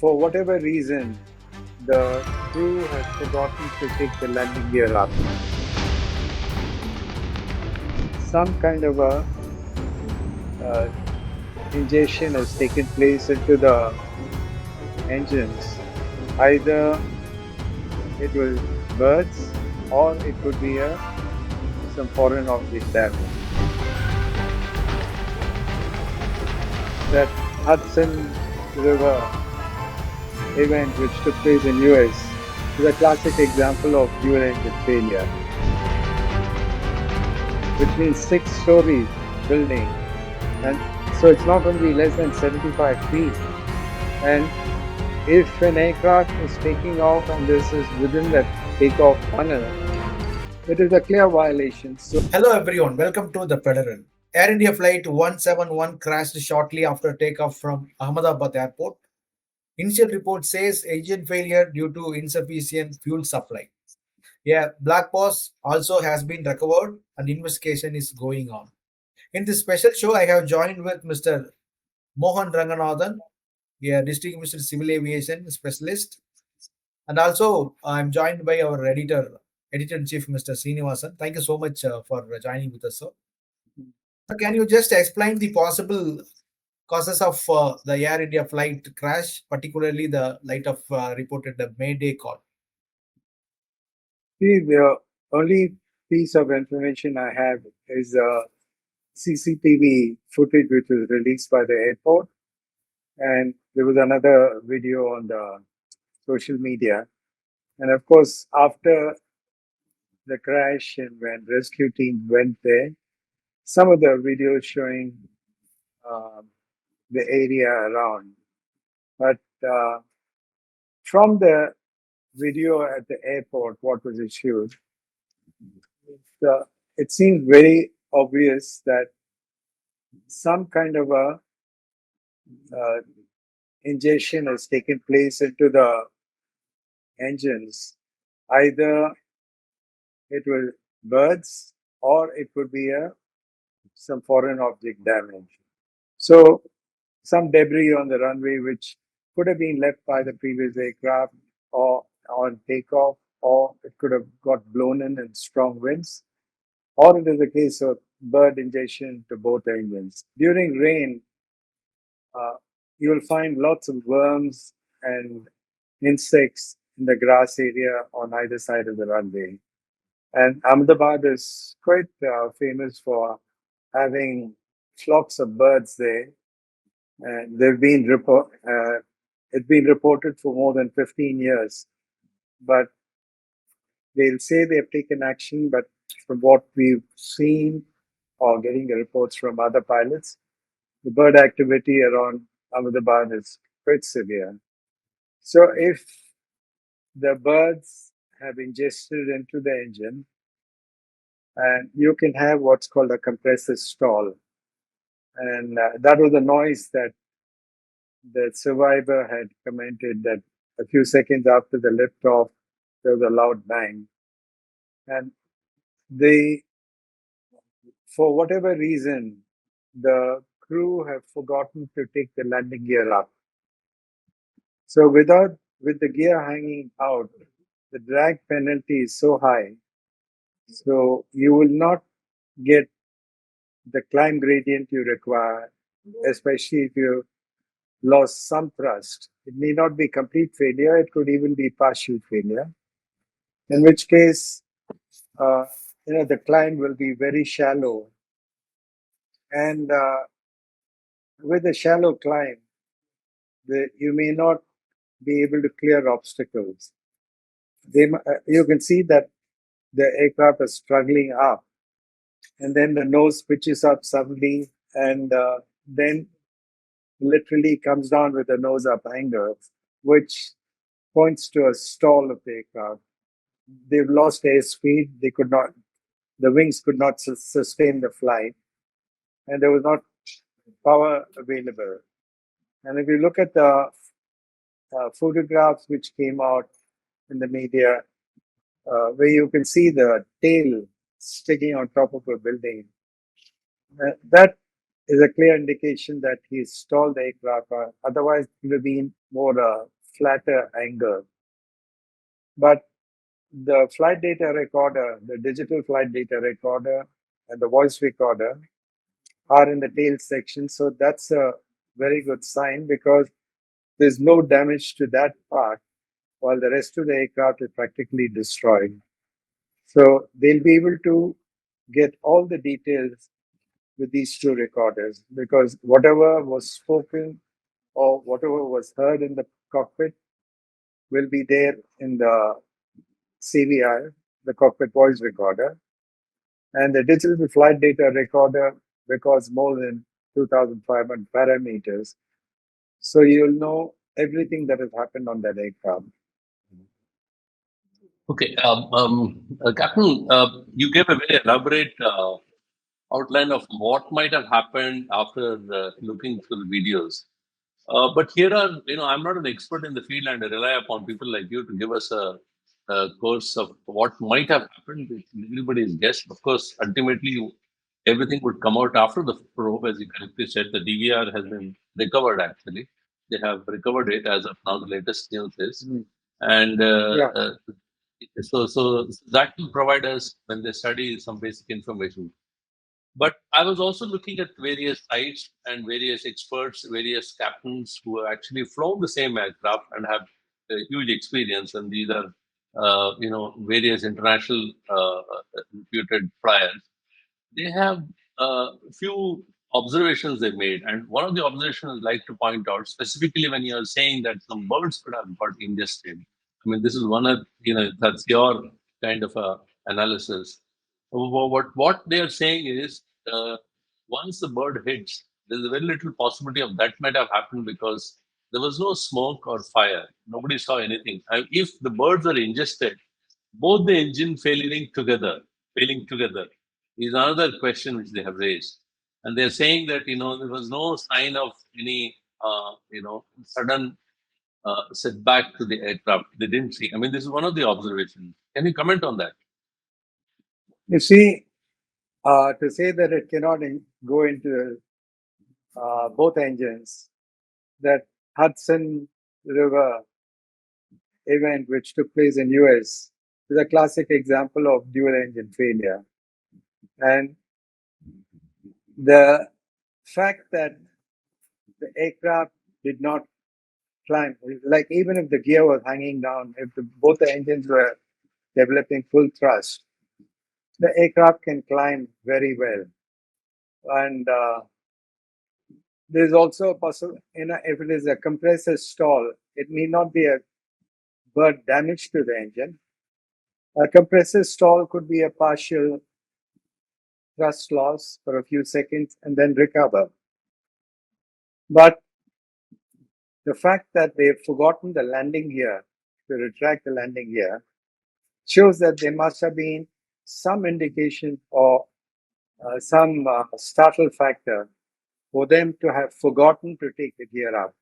For whatever reason, the crew has forgotten to take the landing gear up. Some kind of a ingestion has taken place into the engines. Either it was birds or it could be some foreign object damage. That Hudson River event which took place in US is a classic example of fuel engine failure, which means 6-story building, and so it's not only less than 75 feet. And if an aircraft is taking off and this is within that takeoff funnel, it is a clear violation. So, hello everyone, welcome to the Federal. Air India Flight 171 crashed shortly after takeoff from Ahmedabad Airport. Initial report says engine failure due to insufficient fuel supply. A black box also has been recovered and investigation is going on. In this special show, I have joined with Mr. Mohan Ranganathan, a distinguished civil aviation specialist, and also I'm joined by our editor-in-chief, Mr. Srinivasan. Thank you so much for joining with us, sir. Can you just explain the possible causes of the Air India flight crash, particularly the light of reported the Mayday call? see, the only piece of information I have is CCTV footage which was released by the airport, and there was another video on the social media. And of course, after the crash and when rescue team went there, some of the videos showing the area around. But from the video at the airport, what was issued, it seemed very obvious that some kind of a ingestion has taken place into the engines. Either it was birds or it could be some foreign object damage. So some debris on the runway which could have been left by the previous aircraft or on takeoff, or it could have got blown in strong winds, or it is a case of bird ingestion to both engines. During rain, you will find lots of worms and insects in the grass area on either side of the runway. And Ahmedabad is quite famous for having flocks of birds there. And it's been reported for more than 15 years. But they'll say they have taken action, but from what we've seen or getting the reports from other pilots, the bird activity around Ahmedabad is quite severe. So if the birds have ingested into the engine, and you can have what's called a compressor stall. And that was the noise that the survivor had commented, that a few seconds after the liftoff, there was a loud bang. And for whatever reason, the crew have forgotten to take the landing gear up. So with the gear hanging out, the drag penalty is so high. So you will not get the climb gradient you require, especially if you lost some thrust. It may not be complete failure, it could even be partial failure, in which case, the climb will be very shallow. And with a shallow climb, you may not be able to clear obstacles. You can see that the aircraft is struggling up, and then the nose pitches up suddenly, and then literally comes down with a nose up angle, which points to a stall of the aircraft. They've lost airspeed. The wings could not sustain the flight, and there was not power available. And if you look at the photographs which came out in the media, where you can see the tail sticking on top of a building, that is a clear indication that he stalled the aircraft, or otherwise it would have been more a flatter angle. But the flight data recorder, the digital flight data recorder, and the voice recorder are in the tail section. So that's a very good sign because there's no damage to that part, while the rest of the aircraft is practically destroyed. So they'll be able to get all the details with these two recorders because whatever was spoken or whatever was heard in the cockpit will be there in the CVR, the cockpit voice recorder, and the digital flight data recorder records more than 2,500 parameters. So you'll know everything that has happened on that aircraft. Okay, Captain, you gave a very elaborate outline of what might have happened after looking through the videos. But here are, I'm not an expert in the field, and I rely upon people like you to give us a course of what might have happened. Everybody's guess. Of course, ultimately, everything would come out after the probe, as you correctly said. The DVR has been recovered, actually. They have recovered it as of now, the latest news is. And Yeah. so that will provide us, when they study, some basic information. But I was also looking at various sites and various experts, various captains who have actually flown the same aircraft and have a huge experience. And these are, various international reputed flyers. They have a few observations they made. And one of the observations I'd like to point out, specifically when you're saying that some birds could have got ingested. I mean, this is one of, that's your kind of a analysis. What they are saying is, uh, once the bird hits, there's a very little possibility of that might have happened because there was no smoke or fire. Nobody saw anything. And if the birds are ingested, both the engine failing together is another question which they have raised. And they're saying that, there was no sign of any, sudden setback to the aircraft. They didn't see. I mean, this is one of the observations. Can you comment on that? You see, to say that it cannot go into both engines, that Hudson River event which took place in US is a classic example of dual engine failure. And the fact that the aircraft did not climb, like even if the gear was hanging down, if both the engines were developing full thrust, the aircraft can climb very well. And there's also a possible, if it is a compressor stall, it need not be a bird damage to the engine. A compressor stall could be a partial thrust loss for a few seconds and then recover. But the fact that they've forgotten the landing gear, to retract the landing gear, shows that there must have been some indication or some startle factor for them to have forgotten to take the gear up.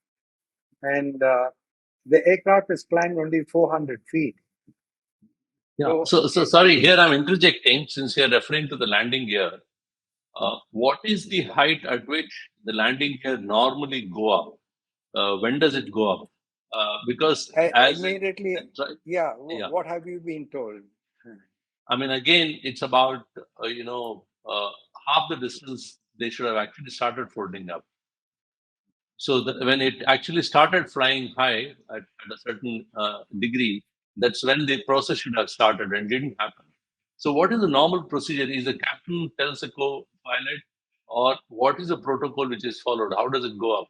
And the aircraft is climbed only 400 feet. Yeah. So sorry, here I'm interjecting since you're referring to the landing gear. What is the height at which the landing gear normally go up? When does it go up? Because as immediately, yeah, what have you been told? I mean, again, it's about half the distance they should have actually started folding up. So when it actually started flying high at a certain degree, that's when the process should have started and didn't happen. So what is the normal procedure? Is the captain tells the co-pilot, or what is the protocol which is followed? How does it go up?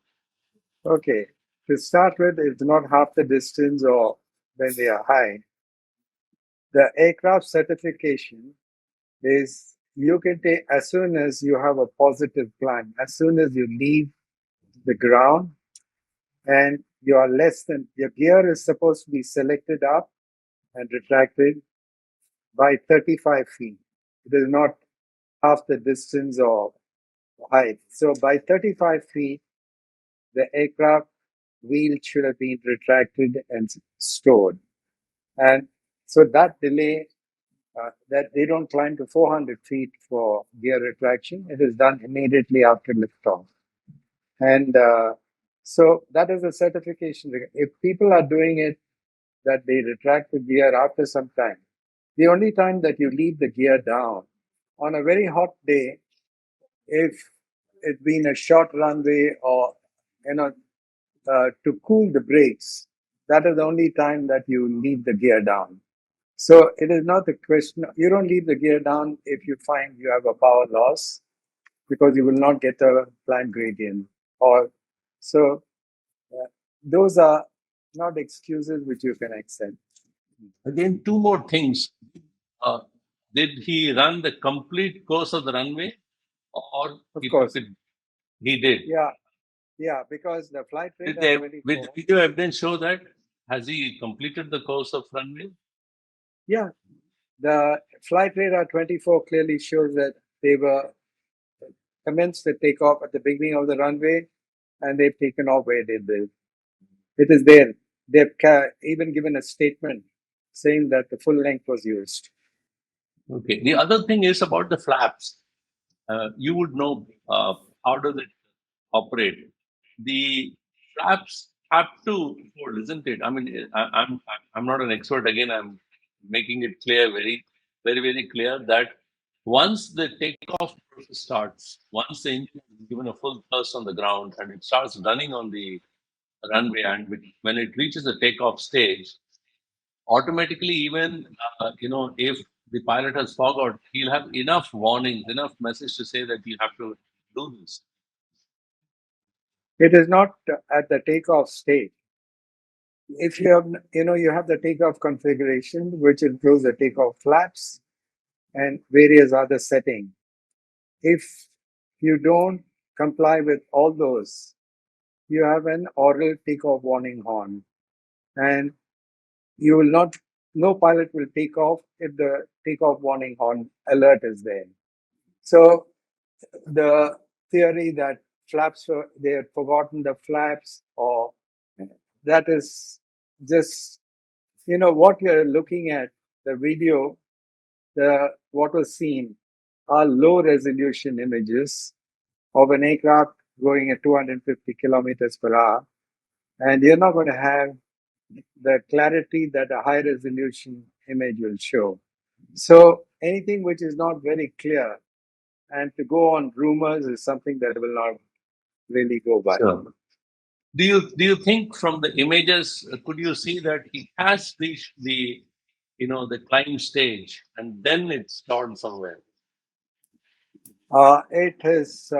Okay, to start with, it's not half the distance or when they are high. The aircraft certification is you can take as soon as you have a positive climb, as soon as you leave the ground and you are less than your gear is supposed to be selected up and retracted by 35 feet. It is not half the distance or height. So by 35 feet, the aircraft wheel should have been retracted and stored. And so that delay that they don't climb to 400 feet for gear retraction. It is done immediately after liftoff. And so that is a certification. If people are doing it, that they retract the gear after some time. The only time that you leave the gear down on a very hot day, if it's been a short runway or you know to cool the brakes, that is the only time that you leave the gear down. So it is not a question. You don't leave the gear down if you find you have a power loss because you will not get a climb gradient. Or so those are not excuses which you can accept. Again, two more things. Uh, did he run the complete course of the runway, or Of he course, he did? yeah, because the flight Did radar they, 24. with video evidence show that? Has he completed the course of runway? Yeah, the flight radar 24 clearly shows that they were commenced the takeoff at the beginning of the runway, and they've taken off where they did. It is there. They've even given a statement saying that the full length was used. Okay. The other thing is about the flaps. You would know how does it operate. The flaps have to fold, isn't it? I mean, I'm not an expert. Again, I'm making it clear, very clear that once the takeoff process starts, once the engine is given a full thrust on the ground and it starts running on the runway, and when it reaches the takeoff stage, automatically, even if the pilot has forgot, he'll have enough warnings, enough message to say that you have to do this. It is not at the takeoff stage. If you have, you have the takeoff configuration, which includes the takeoff flaps and various other settings. If you don't comply with all those, you have an oral takeoff warning horn, and you will not. No pilot will take off if the takeoff warning horn alert is there. So the theory that flaps they had forgotten the flaps, or that is just what you're looking at, the video, what was seen are low resolution images of an aircraft going at 250 kilometers per hour, and you're not going to have the clarity that a high resolution image will show. So anything which is not very clear and to go on rumors is something that will not really go by. Sure. Do you think from the images could you see that he has reached the climb stage and then it stalled somewhere? It is,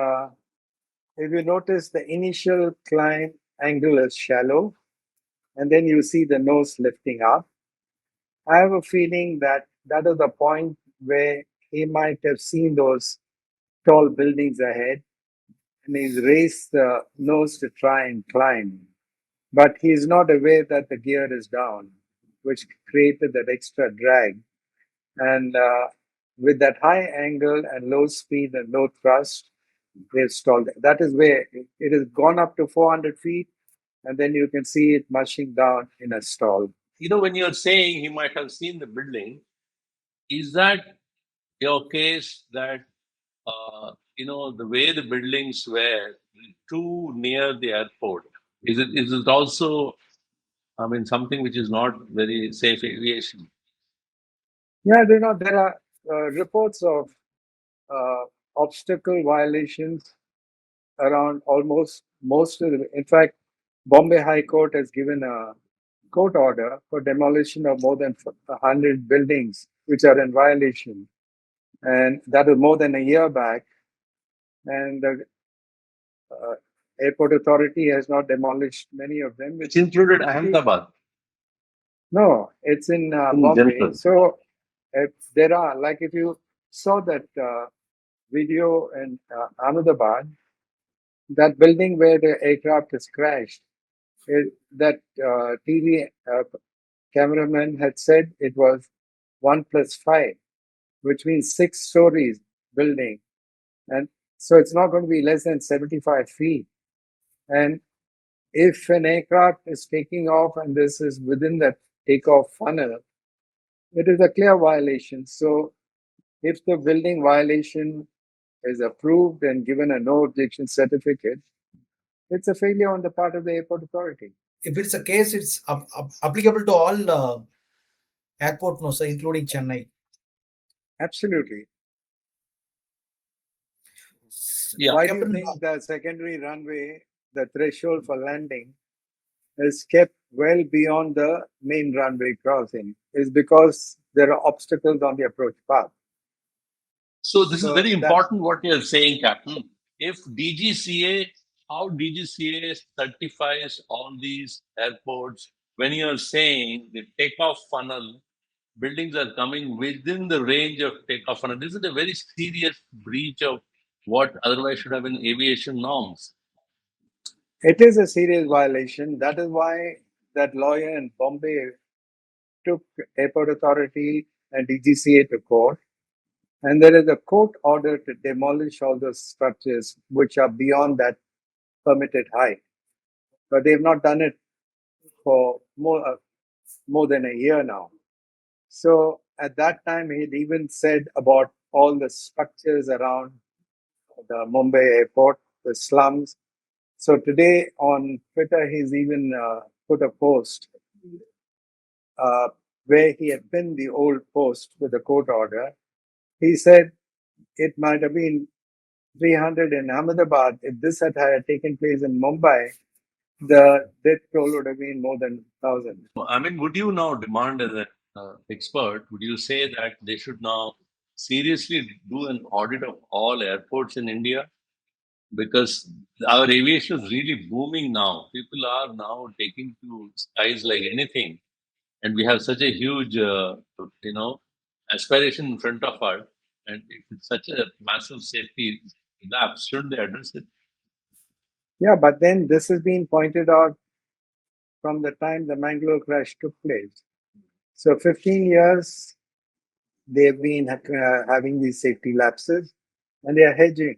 if you notice, the initial climb angle is shallow, and then you see the nose lifting up. I have a feeling that that is the point where he might have seen those tall buildings ahead, and he's raised the nose to try and climb. But he's not aware that the gear is down, which created that extra drag. And with that high angle and low speed and low thrust, they've stalled. That is where it has gone up to 400 feet, and then you can see it mushing down in a stall. When you're saying he might have seen the building, is that your case that the way the buildings were too near the airport? Is it also, I mean, something which is not very safe aviation? Yeah, there are reports of uh, obstacle violations around almost most of the. In fact, Bombay High Court has given a court order for demolition of more than 100 buildings which are in violation, and that was more than a year back. And the uh, airport authority has not demolished many of them. Which included Ahmedabad. No, it's in In Bombay. general. So there are, like, if you saw that video in Ahmedabad, that building where the aircraft has crashed, that TV cameraman had said it was 1+5, which means 6 stories building. And so it's not going to be less than 75 feet. And if an aircraft is taking off and this is within the takeoff funnel, It is a clear violation. So if the building violation is approved and given a no objection certificate, it's a failure on the part of the airport authority. If it's a case, it's applicable to all airport, no, sir, including Chennai. Absolutely. Yeah. Why do you Captain, think the secondary runway, the threshold for landing, is kept well beyond the main runway crossing? Is because there are obstacles on the approach path. So this is So very that important what you're saying, Captain. If DGCA, how DGCA certifies all these airports, when you're saying the takeoff funnel, buildings are coming within the range of takeoff funnel, this is a very serious breach of what otherwise should have been aviation norms. it is a serious violation. That is why that lawyer in Bombay took airport authority and DGCA to court. And there is a court order to demolish all those structures which are beyond that permitted height. But they've not done it for more than a year now. So at that time, he'd even said about all the structures around the Mumbai airport, the slums. So today on Twitter, he's even put a post uh, where he had pinned the old post with the court order. He said it might have been 300 in Ahmedabad. If this had taken place in Mumbai, the death toll would have been more than 1,000. I mean, would you now demand as an expert, would you say that they should now seriously do an audit of all airports in India? Because our aviation is really booming now. People are now taking to skies like anything. And we have such a huge, aspiration in front of us. And if it's such a massive safety lapse, shouldn't they address it? Yeah, but then this has been pointed out from the time the Mangalore crash took place. So 15 years they've been having these safety lapses and they are hedging.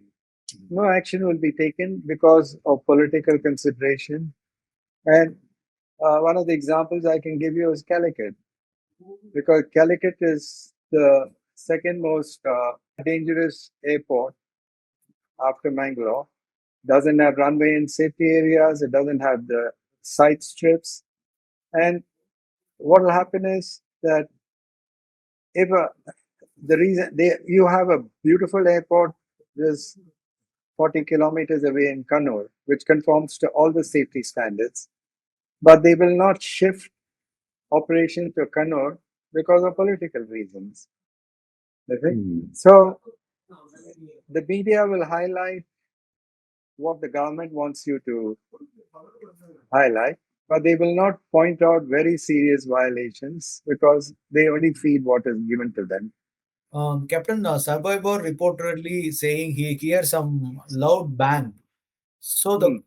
No action will be taken because of political consideration. And one of the examples I can give you is Calicut, because Calicut is the second most dangerous airport after Mangalore. Doesn't have runway in safety areas. It doesn't have the side strips. And what will happen is that if the reason you have a beautiful airport just 40 kilometers away in Kannur, which conforms to all the safety standards, but they will not shift operation to Kannur because of political reasons. Okay? So the media will highlight what the government wants you to highlight, but they will not point out very serious violations because they only feed what is given to them. Captain Survivor reportedly saying he hears some loud bang. So Hmm.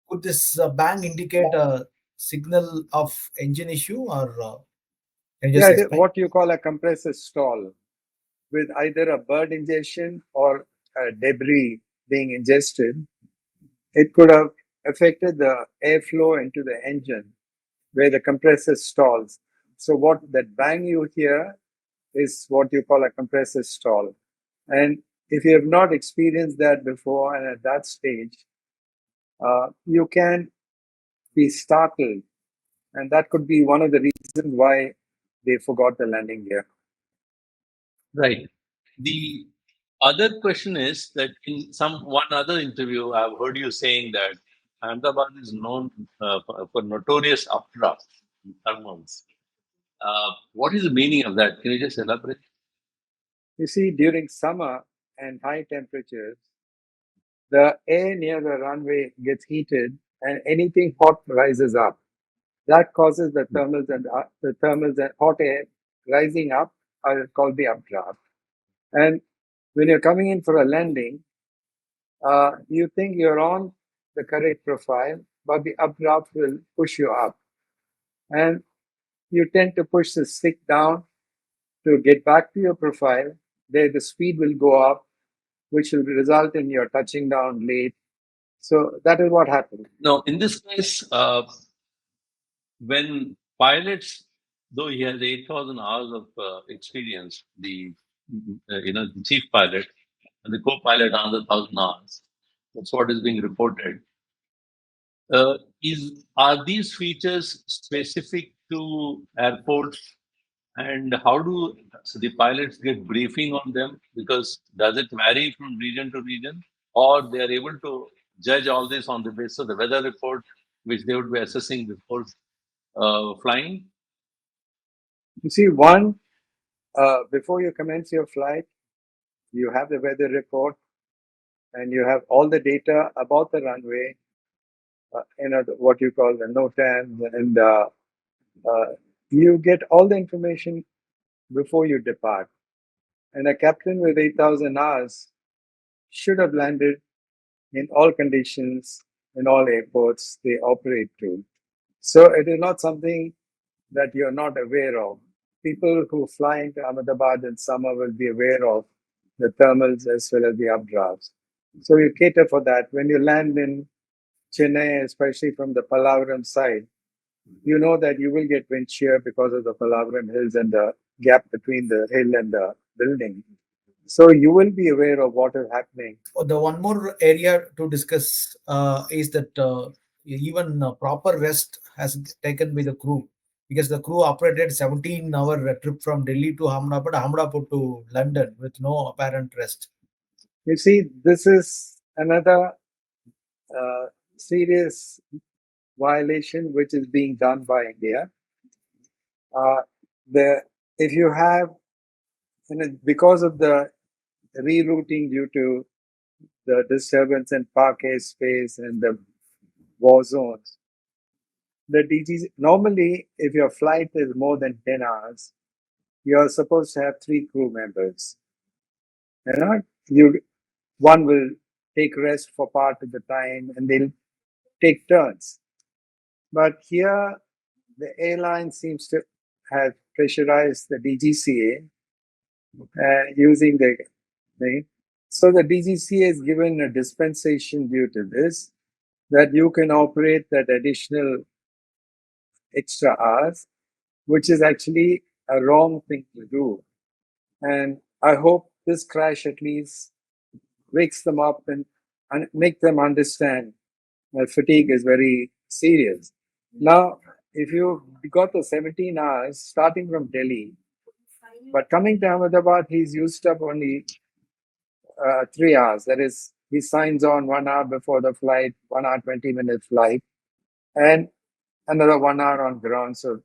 could this bang indicate a signal of engine issue, or can you just Yeah, it is explain? what you call a compressor stall with either a bird ingestion or a debris being ingested. It could have affected the airflow into the engine where the compressor stalls. So what that bang you hear is what you call a compressor stall. And if you have not experienced that before and at that stage, you can be startled. And that could be one of the reasons why they forgot the landing gear. Right. The other question is that in some one other interview, I've heard you saying that Ahmedabad is known for notorious updraft in thermals. What is the meaning of that? Can you just elaborate? You see, during summer and high temperatures, the air near the runway gets heated and anything hot rises up. That causes the thermals and hot air rising up are called the updraft. And when you're coming in for a landing, you think you're on the correct profile, but the updraft will push you up. And you tend to push the stick down to get back to your profile. There, the speed will go up, which will result in your touching down late. So that is what happened. Now, in this case, when pilots though he has 8,000 hours of experience, the chief pilot and the co-pilot another 1,000 hours. That's what is being reported. Are these features specific to airports, and how do the pilots get briefing on them? Because does it vary from region to region, or they are able to judge all this on the basis of the weather report, which they would be assessing before flying? You see, before you commence your flight, you have the weather report and you have all the data about the runway, what you call the NOTAMs, and you get all the information before you depart. And a captain with 8,000 hours should have landed in all conditions, in all airports they operate to. So it is not something that you're not aware of. People who fly into Ahmedabad in summer will be aware of the thermals as well as the updrafts. So you cater for that. When you land in Chennai, especially from the Pallavaram side, you know that you will get wind shear because of the Pallavaram hills and the gap between the hill and the building. So you will be aware of what is happening. The one more area to discuss is that even proper rest has taken by the crew, because the crew operated 17-hour trip from Delhi to Ahmedabad, Ahmedabad to London with no apparent rest. You see, this is another serious violation which is being done by India. If you have, because of the rerouting due to the disturbance in park airspace and the war zones, the DGC normally, if your flight is more than 10 hours, you're supposed to have 3 crew members. One will take rest for part of the time and they'll take turns. But here, the airline seems to have pressurized the DGCA using the thing. So the DGCA is given a dispensation due to this, that you can operate that additional extra hours, which is actually a wrong thing to do. And I hope this crash at least wakes them up and make them understand that fatigue is very serious. Now, if you got the 17 hours starting from Delhi, but coming to Ahmedabad, he's used up only 3 hours. That is, he signs on 1 hour before the flight, 1 hour, 20-minute flight, and another 1 hour on ground. So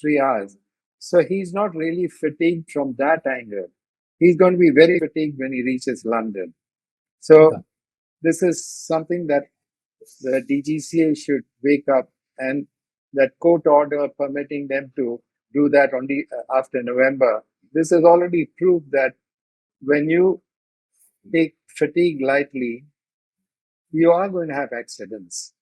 3 hours. So he's not really fatigued from that angle. He's going to be very fatigued when he reaches London. So this is something that the DGCA should wake up, and that court order permitting them to do that only after November. This has already proved that when you take fatigue lightly, you are going to have accidents.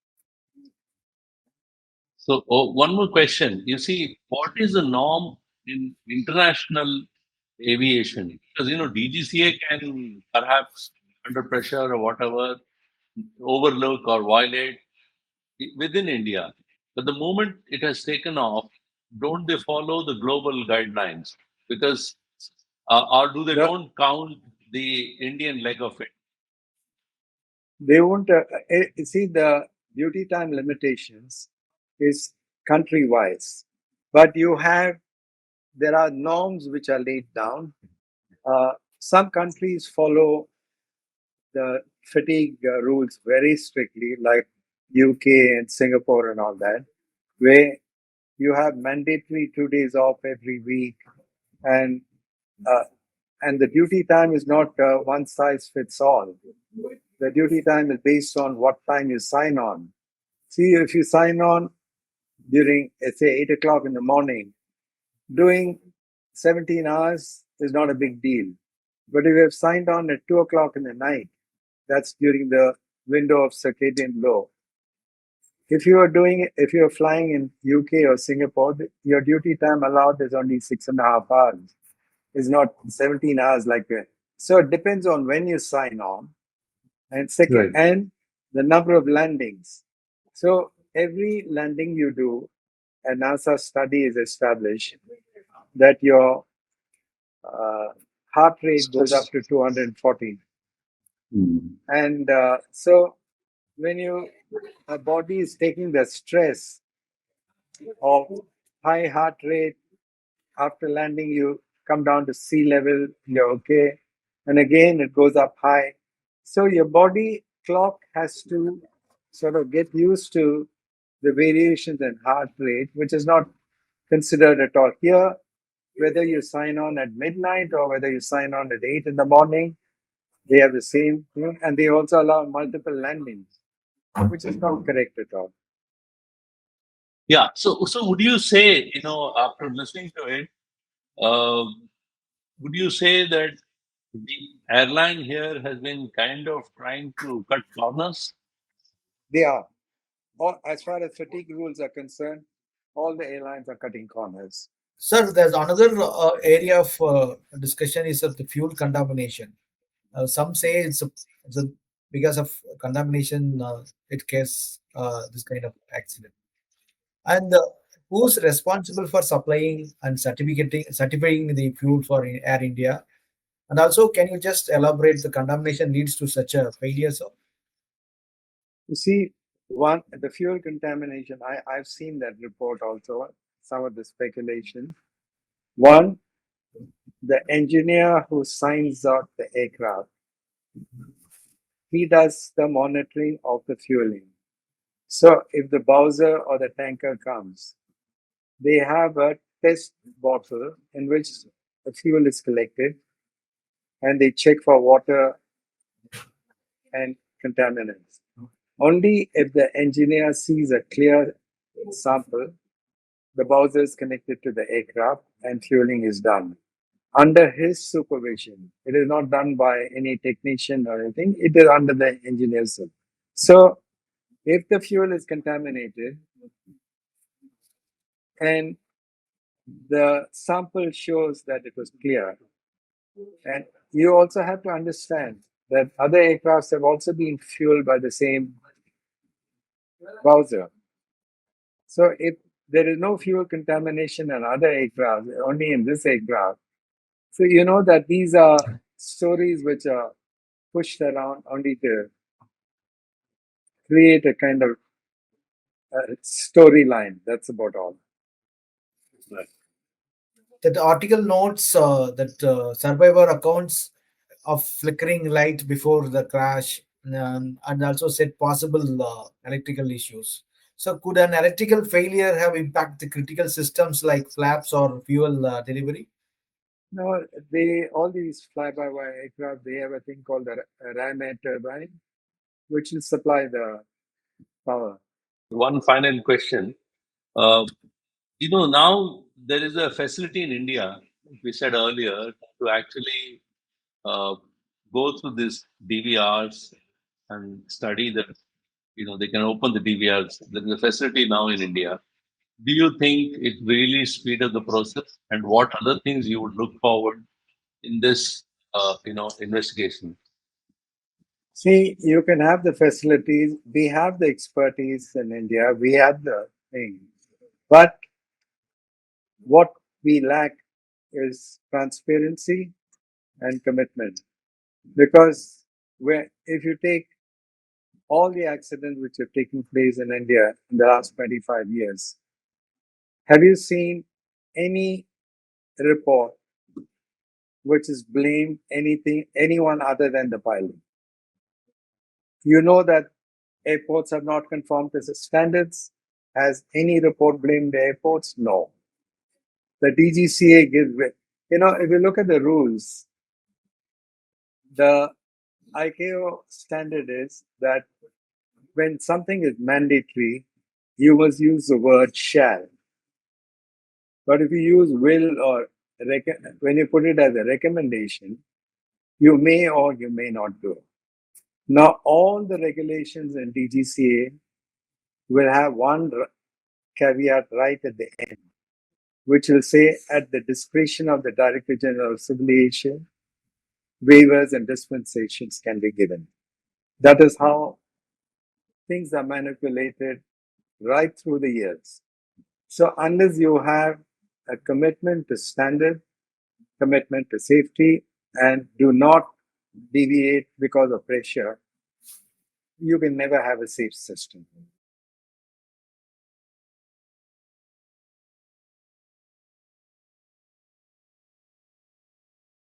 So, one more question. You see, what is the norm in international aviation? Because DGCA can perhaps under pressure or whatever overlook or violate within India, but the moment it has taken off, don't they follow the global guidelines? Because or do they The- don't count the Indian leg of it? They won't see the duty time limitations is country wise, but there are norms which are laid down. Some countries follow the fatigue rules very strictly, like UK and Singapore and all that, where you have mandatory 2 days off every week, and uh, and the duty time is not one size fits all. The duty time is based on what time you sign on. See, if you sign on during, let's say, 8 o'clock in the morning, doing 17 hours is not a big deal. But if you have signed on at 2 o'clock in the night, that's during the window of circadian law. If you're flying in UK or Singapore, your duty time allowed is only 6.5 hours. It's not 17 hours like that. So it depends on when you sign on, and second, Right. and the number of landings. So every landing you do, a NASA study is established that your uh, heart rate goes up to 240. And so when a body is taking the stress of high heart rate, after landing, you come down to sea level, you're okay. And again, it goes up high. So your body clock has to sort of get used to the variations in heart rate, which is not considered at all. Here, whether you sign on at midnight or whether you sign on at 8 in the morning, they have the same thing. And they also allow multiple landings, which is not correct at all. Yeah. So would you say, after listening to it, would you say that the airline here has been kind of trying to cut corners? They are. As far as fatigue rules are concerned, all the airlines are cutting corners. Sir, there's another area of discussion is of the fuel contamination. Some say it's because of contamination it causes this kind of accident. And who's responsible for supplying and certifying the fuel for Air India? And also, can you just elaborate the contamination leads to such a failure? So, You see, the fuel contamination, I've seen that report also, some of the speculation. One, the engineer who signs out the aircraft, he does the monitoring of the fueling. So if the Bowser or the tanker comes, they have a test bottle in which the fuel is collected and they check for water and contaminants. Only if the engineer sees a clear sample, the Bowser is connected to the aircraft and fueling is done under his supervision. It is not done by any technician or anything. It is under the engineer's supervision. So if the fuel is contaminated and the sample shows that it was clear, and you also have to understand that other aircrafts have also been fueled by the same Bowser. So if there is no fuel contamination in other aircraft, only in this aircraft, so you know that these are stories which are pushed around only to create a kind of storyline. That's about all. Right. that article notes that survivor accounts of flickering light before the crash and also said possible electrical issues. So, could an electrical failure have impacted critical systems like flaps or fuel delivery? No, all these fly-by-wire aircraft, they have a thing called the ram air turbine, which will supply the power. One final question. Uh, now there is a facility in India, we said earlier, to actually uh, go through these DVRs and study that, they can open the DVRs. There is a facility now in India. Do you think it really speed up the process? And what other things you would look forward in this, investigation? See, you can have the facilities. We have the expertise in India. We have the thing. But what we lack is transparency and commitment. Because if you take all the accidents which have taken place in India in the last 25 years, have you seen any report which is blamed anyone other than the pilot? You know that airports have not conformed to the standards. Has any report blamed the airports? No. The DGCA gives it. If you look at the rules, the ICAO standard is that when something is mandatory, you must use the word shall. But if you use will or when you put it as a recommendation, you may or you may not do. Now, all the regulations in DGCA will have one caveat right at the end, which will say at the discretion of the Director General of Civil Aviation, waivers and dispensations can be given. That is how things are manipulated right through the years. So unless you have a commitment to standard, commitment to safety, and do not deviate because of pressure, you can never have a safe system.